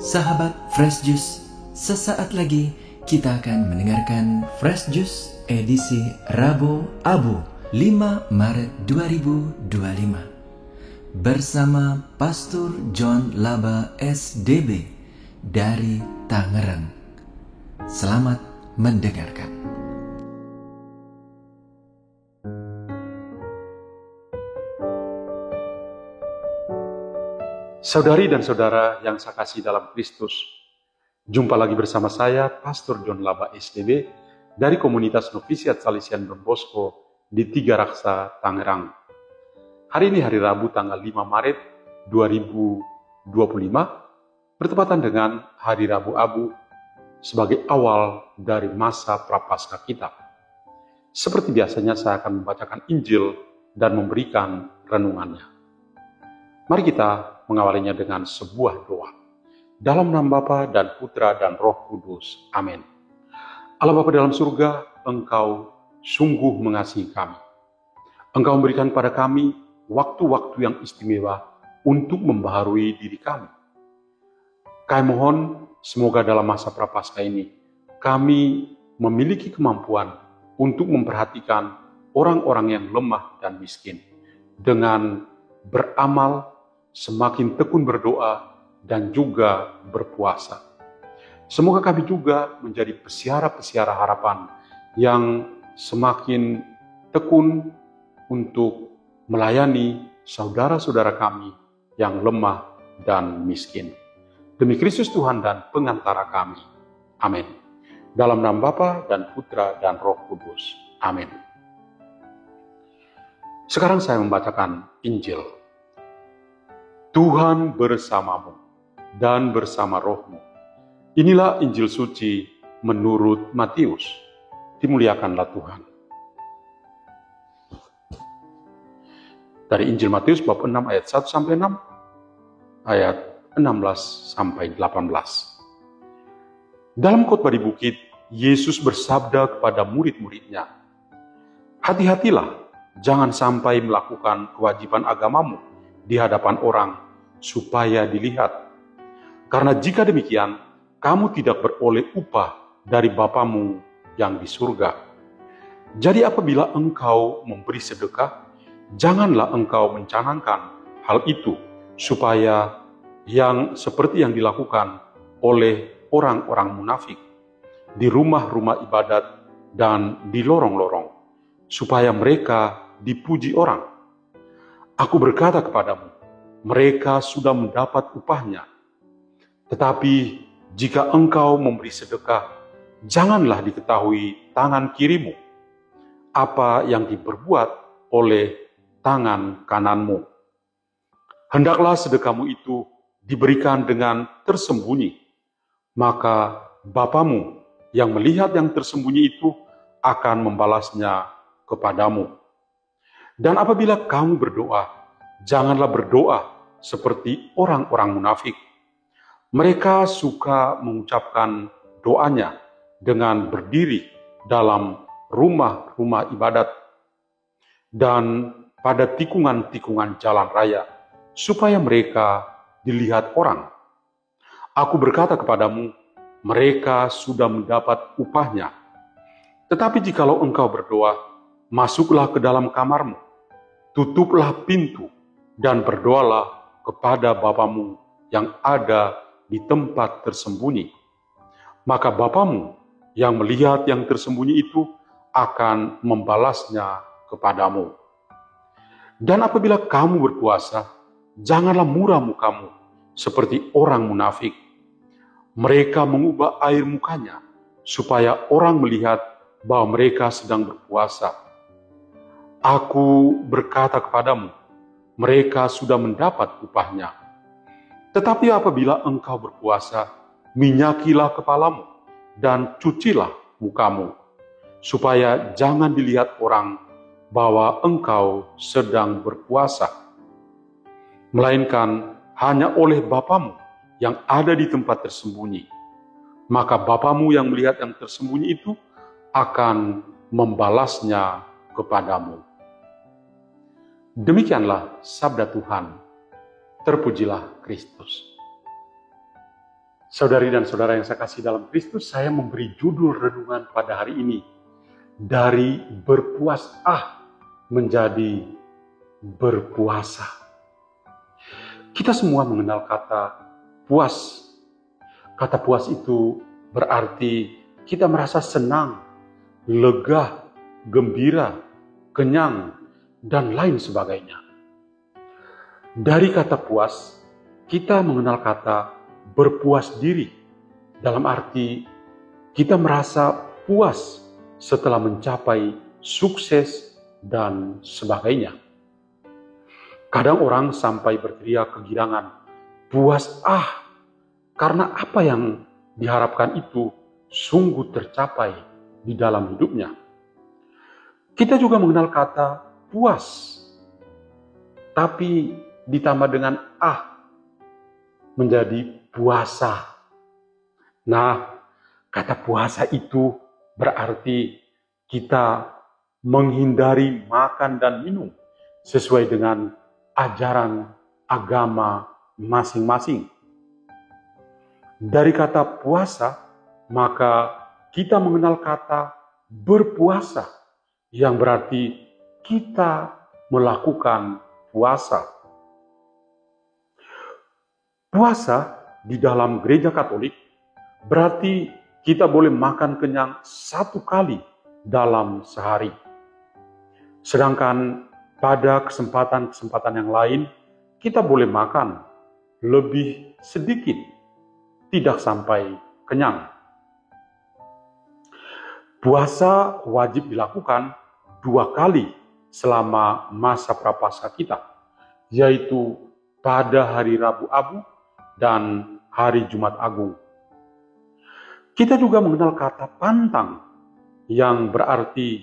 Sahabat Fresh Juice, sesaat lagi kita akan mendengarkan Fresh Juice edisi Rabu Abu 5 Maret 2025 bersama Pastor John Laba SDB dari Tangerang. Selamat mendengarkan. Saudari dan saudara yang saya kasih dalam Kristus, jumpa lagi bersama saya, Pastor John Laba SDB, dari komunitas Novisiat Salesian Don Bosco di Tiga Raksa, Tangerang. Hari ini hari Rabu tanggal 5 Maret 2025, bertepatan dengan hari Rabu Abu sebagai awal dari masa Prapaskah kita. Seperti biasanya saya akan membacakan Injil dan memberikan renungannya. Mari kita mengawalinya dengan sebuah doa. Dalam nama Bapa dan Putra dan Roh Kudus. Amin. Allah Bapa dalam surga, Engkau sungguh mengasihi kami. Engkau memberikan pada kami waktu-waktu yang istimewa untuk membaharui diri kami. Kami mohon semoga dalam masa Prapaskah ini kami memiliki kemampuan untuk memperhatikan orang-orang yang lemah dan miskin dengan beramal, semakin tekun berdoa, dan juga berpuasa. Semoga kami juga menjadi pesiara-pesiara harapan yang semakin tekun untuk melayani saudara-saudara kami yang lemah dan miskin. Demi Kristus Tuhan dan pengantara kami. Amin. Dalam nama Bapa dan Putra dan Roh Kudus. Amin. Sekarang saya membacakan Injil. Tuhan bersamamu dan bersama rohmu. Inilah Injil suci menurut Matius. Dimuliakanlah Tuhan. Dari Injil Matius bab 6 ayat 1 sampai 6, ayat 16 sampai 18. Dalam khotbah di bukit, Yesus bersabda kepada murid-muridnya, "Hati-hatilah, jangan sampai melakukan kewajiban agamamu di hadapan orang, supaya dilihat. Karena jika demikian, kamu tidak beroleh upah dari Bapamu yang di surga. Jadi apabila engkau memberi sedekah, janganlah engkau mencanangkan hal itu, supaya yang seperti yang dilakukan oleh orang-orang munafik di rumah-rumah ibadat dan di lorong-lorong, supaya mereka dipuji orang. Aku berkata kepadamu, mereka sudah mendapat upahnya. Tetapi jika engkau memberi sedekah, janganlah diketahui tangan kirimu apa yang diperbuat oleh tangan kananmu. Hendaklah sedekahmu itu diberikan dengan tersembunyi, maka Bapamu yang melihat yang tersembunyi itu akan membalasnya kepadamu. Dan apabila kamu berdoa, janganlah berdoa seperti orang-orang munafik. Mereka suka mengucapkan doanya dengan berdiri dalam rumah-rumah ibadat dan pada tikungan-tikungan jalan raya, supaya mereka dilihat orang. Aku berkata kepadamu, mereka sudah mendapat upahnya. Tetapi jikalau engkau berdoa, masuklah ke dalam kamarmu, tutuplah pintu, dan berdoalah kepada Bapamu yang ada di tempat tersembunyi. Maka Bapamu yang melihat yang tersembunyi itu akan membalasnya kepadamu. Dan apabila kamu berpuasa, janganlah muram mukamu seperti orang munafik. Mereka mengubah air mukanya supaya orang melihat bahwa mereka sedang berpuasa. Aku berkata kepadamu, mereka sudah mendapat upahnya. Tetapi apabila engkau berpuasa, minyakilah kepalamu dan cucilah mukamu, supaya jangan dilihat orang bahwa engkau sedang berpuasa, melainkan hanya oleh Bapamu yang ada di tempat tersembunyi. Maka Bapamu yang melihat yang tersembunyi itu akan membalasnya kepadamu." Demikianlah sabda Tuhan. Terpujilah Kristus. Saudari dan saudara yang saya kasih dalam Kristus, saya memberi judul renungan pada hari ini, dari berpuas menjadi berpuasa. Kita semua mengenal kata puas. Kata puas itu berarti kita merasa senang, lega, gembira, kenyang, dan lain sebagainya. Dari kata puas, kita mengenal kata berpuas diri, dalam arti kita merasa puas setelah mencapai sukses dan sebagainya. Kadang orang sampai berteriak kegirangan, puas karena apa yang diharapkan itu sungguh tercapai di dalam hidupnya. Kita juga mengenal kata puas, tapi ditambah dengan menjadi puasa. Nah, kata puasa itu berarti kita menghindari makan dan minum sesuai dengan ajaran agama masing-masing. Dari kata puasa, maka kita mengenal kata berpuasa, yang berarti kita melakukan puasa. Puasa di dalam gereja Katolik berarti kita boleh makan kenyang 1 kali dalam sehari. Sedangkan pada kesempatan-kesempatan yang lain, kita boleh makan lebih sedikit, tidak sampai kenyang. Puasa wajib dilakukan 2 kali selama masa prapaskah kita, yaitu pada hari Rabu Abu dan hari Jumat Agung. Kita juga mengenal kata pantang, yang berarti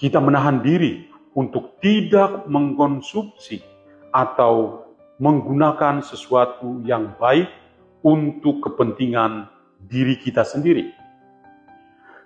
kita menahan diri untuk tidak mengkonsumsi atau menggunakan sesuatu yang baik untuk kepentingan diri kita sendiri.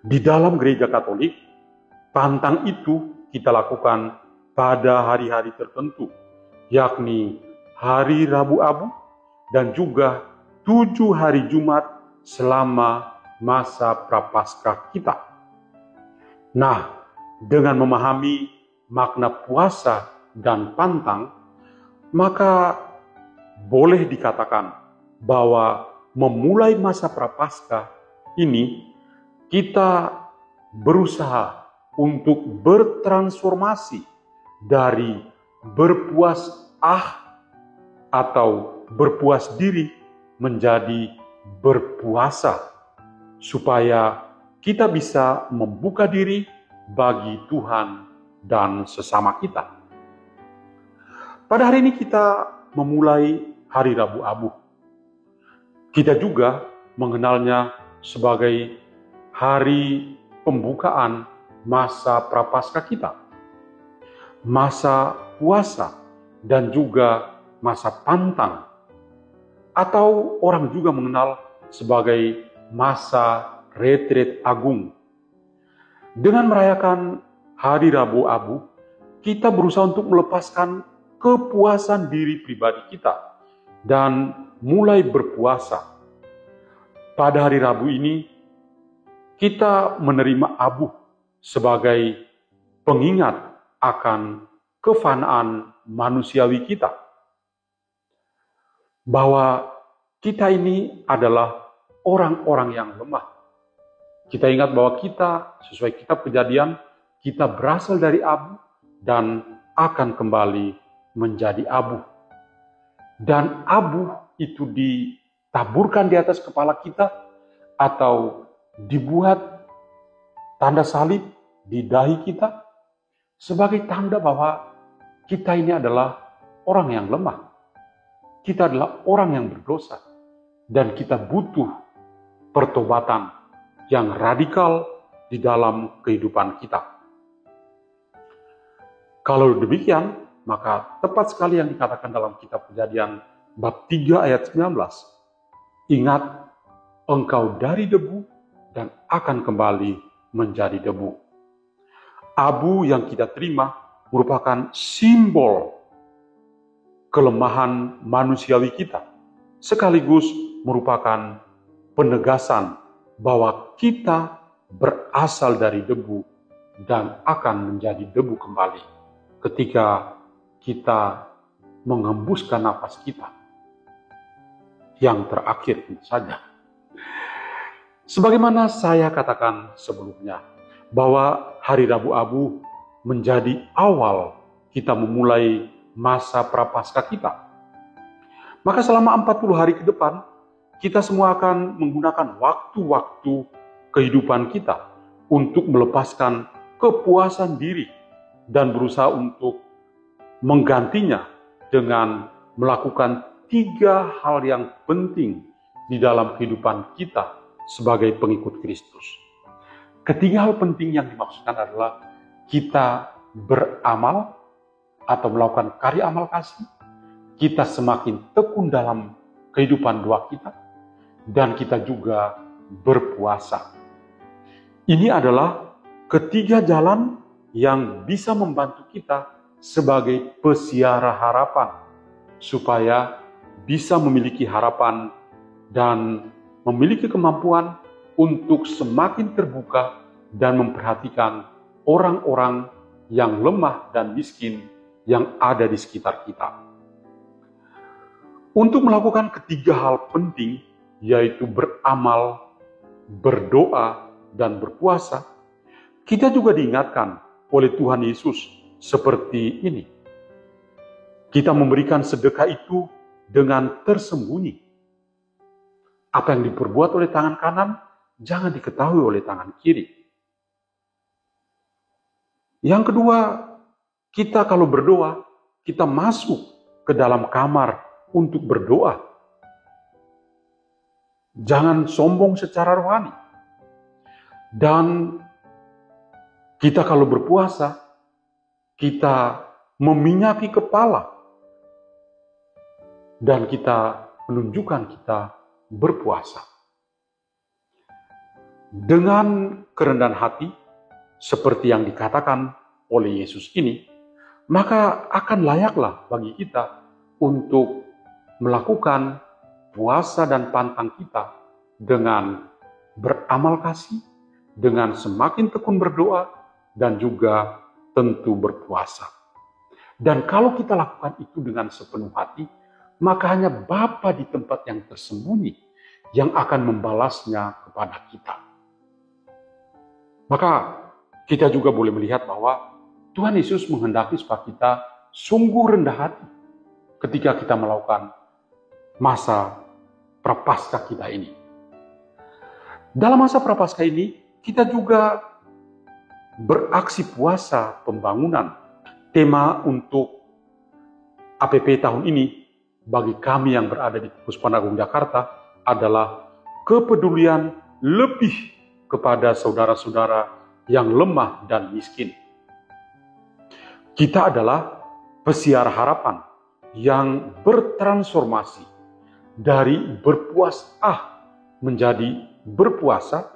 Di dalam gereja Katolik, pantang itu kita lakukan pada hari-hari tertentu, yakni hari Rabu Abu dan juga 7 hari Jumat selama masa prapaskah kita. Nah, dengan memahami makna puasa dan pantang, maka boleh dikatakan bahwa memulai masa prapaskah ini kita berusaha untuk bertransformasi dari berpuas atau berpuas diri menjadi berpuasa, supaya kita bisa membuka diri bagi Tuhan dan sesama kita. Pada hari ini kita memulai hari Rabu Abu. Kita juga mengenalnya sebagai hari pembukaan masa prapaskah kita, masa puasa, dan juga masa pantang, atau orang juga mengenal sebagai masa retret agung. Dengan merayakan hari Rabu Abu, kita berusaha untuk melepaskan kepuasan diri pribadi kita dan mulai berpuasa. Pada hari Rabu ini, kita menerima abu sebagai pengingat akan kefanaan manusiawi kita, bahwa kita ini adalah orang-orang yang lemah. Kita ingat bahwa kita, sesuai kitab Kejadian, kita berasal dari abu dan akan kembali menjadi abu. Dan abu itu ditaburkan di atas kepala kita atau dibuat tanda salib di dahi kita sebagai tanda bahwa kita ini adalah orang yang lemah. Kita adalah orang yang berdosa dan kita butuh pertobatan yang radikal di dalam kehidupan kita. Kalau demikian, maka tepat sekali yang dikatakan dalam kitab Kejadian bab 3 ayat 19. Ingat, engkau dari debu dan akan kembali menjadi debu. Abu yang kita terima merupakan simbol kelemahan manusiawi kita, sekaligus merupakan penegasan bahwa kita berasal dari debu dan akan menjadi debu kembali ketika kita menghembuskan napas kita yang terakhir tentu saja. Sebagaimana saya katakan sebelumnya, bahwa hari Rabu Abu menjadi awal kita memulai masa prapaskah kita. Maka selama 40 hari ke depan, kita semua akan menggunakan waktu-waktu kehidupan kita untuk melepaskan kepuasan diri dan berusaha untuk menggantinya dengan melakukan 3 hal yang penting di dalam kehidupan kita sebagai pengikut Kristus. Ketiga hal penting yang dimaksudkan adalah kita beramal atau melakukan karya amal kasih, kita semakin tekun dalam kehidupan doa kita, dan kita juga berpuasa. Ini adalah ketiga jalan yang bisa membantu kita sebagai pesiara harapan, supaya bisa memiliki harapan dan memiliki kemampuan untuk semakin terbuka dan memperhatikan orang-orang yang lemah dan miskin yang ada di sekitar kita. Untuk melakukan ketiga hal penting, yaitu beramal, berdoa, dan berpuasa, kita juga diingatkan oleh Tuhan Yesus seperti ini. Kita memberikan sedekah itu dengan tersembunyi. Apa yang diperbuat oleh tangan kanan, jangan diketahui oleh tangan kiri. Yang kedua, kita kalau berdoa, kita masuk ke dalam kamar untuk berdoa. Jangan sombong secara rohani. Dan kita kalau berpuasa, kita meminyaki kepala. Dan kita menunjukkan kita berpuasa. Dengan kerendahan hati, seperti yang dikatakan oleh Yesus ini, maka akan layaklah bagi kita untuk melakukan puasa dan pantang kita dengan beramal kasih, dengan semakin tekun berdoa, dan juga tentu berpuasa. Dan kalau kita lakukan itu dengan sepenuh hati, maka hanya Bapa di tempat yang tersembunyi yang akan membalasnya kepada kita. Maka kita juga boleh melihat bahwa Tuhan Yesus menghendaki supaya kita sungguh rendah hati ketika kita melakukan masa prapaskah kita ini. Dalam masa prapaskah ini, kita juga beraksi puasa pembangunan. Tema untuk APP tahun ini bagi kami yang berada di Puspanan Agung Jakarta adalah kepedulian lebih kepada saudara-saudara yang lemah dan miskin. Kita adalah pesiar harapan yang bertransformasi dari berpuasa menjadi berpuasa,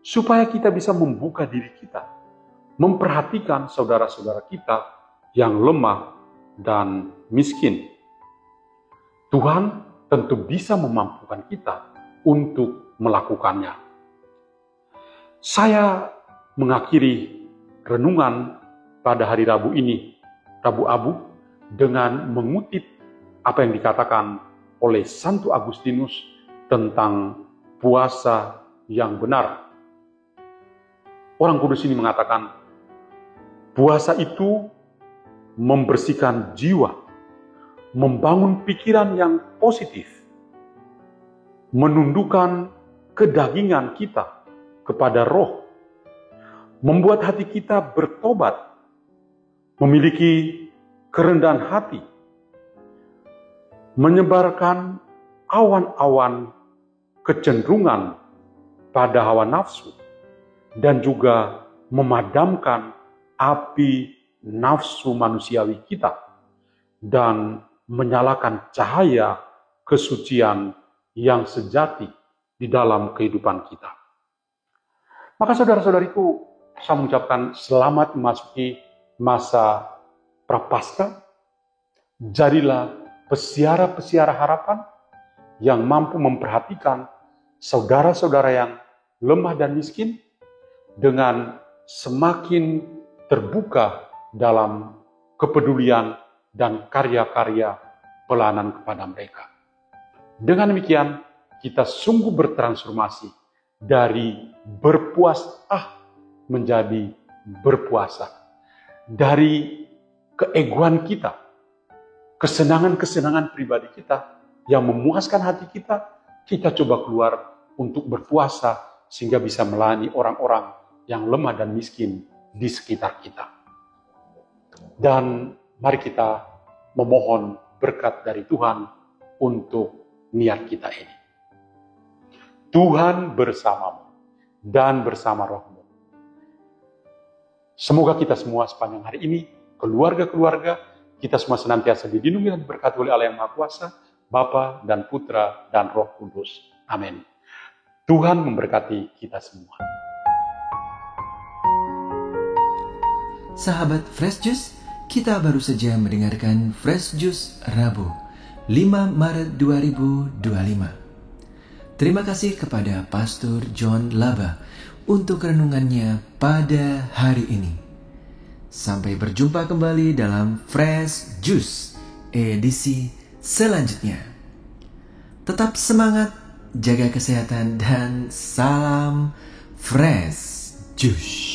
supaya kita bisa membuka diri kita, memperhatikan saudara-saudara kita yang lemah dan miskin. Tuhan tentu bisa memampukan kita untuk melakukannya. Saya mengakhiri renungan pada hari Rabu ini, Rabu Abu, dengan mengutip apa yang dikatakan oleh Santo Agustinus tentang puasa yang benar. Orang kudus ini mengatakan, puasa itu membersihkan jiwa, membangun pikiran yang positif, menundukkan kedagingan kita kepada roh, membuat hati kita bertobat, memiliki kerendahan hati, menyebarkan awan-awan kecenderungan pada hawa nafsu, dan juga memadamkan api nafsu manusiawi kita, dan menyalakan cahaya kesucian yang sejati di dalam kehidupan kita. Maka saudara-saudariku, saya mengucapkan selamat memasuki masa prapaskah. Jadilah pesiara-pesiara harapan yang mampu memperhatikan saudara-saudara yang lemah dan miskin dengan semakin terbuka dalam kepedulian dan karya-karya pelayanan kepada mereka. Dengan demikian, kita sungguh bertransformasi dari berpuasa menjadi berpuasa. Dari keegoan kita, kesenangan-kesenangan pribadi kita yang memuaskan hati kita, kita coba keluar untuk berpuasa sehingga bisa melayani orang-orang yang lemah dan miskin di sekitar kita. Dan mari kita memohon berkat dari Tuhan untuk niat kita ini. Tuhan bersamamu dan bersama rohmu. Semoga kita semua sepanjang hari ini, keluarga-keluarga, kita semua senantiasa dilindungi dan diberkati oleh Allah yang Maha Kuasa, Bapa dan Putra dan Roh Kudus. Amin. Tuhan memberkati kita semua. Sahabat Fresh Juice, kita baru saja mendengarkan Fresh Juice Rabu, 5 Maret 2025. Terima kasih kepada Pastor John Laba untuk renungannya pada hari ini. Sampai berjumpa kembali dalam Fresh Juice edisi selanjutnya. Tetap semangat, jaga kesehatan, dan salam Fresh Juice.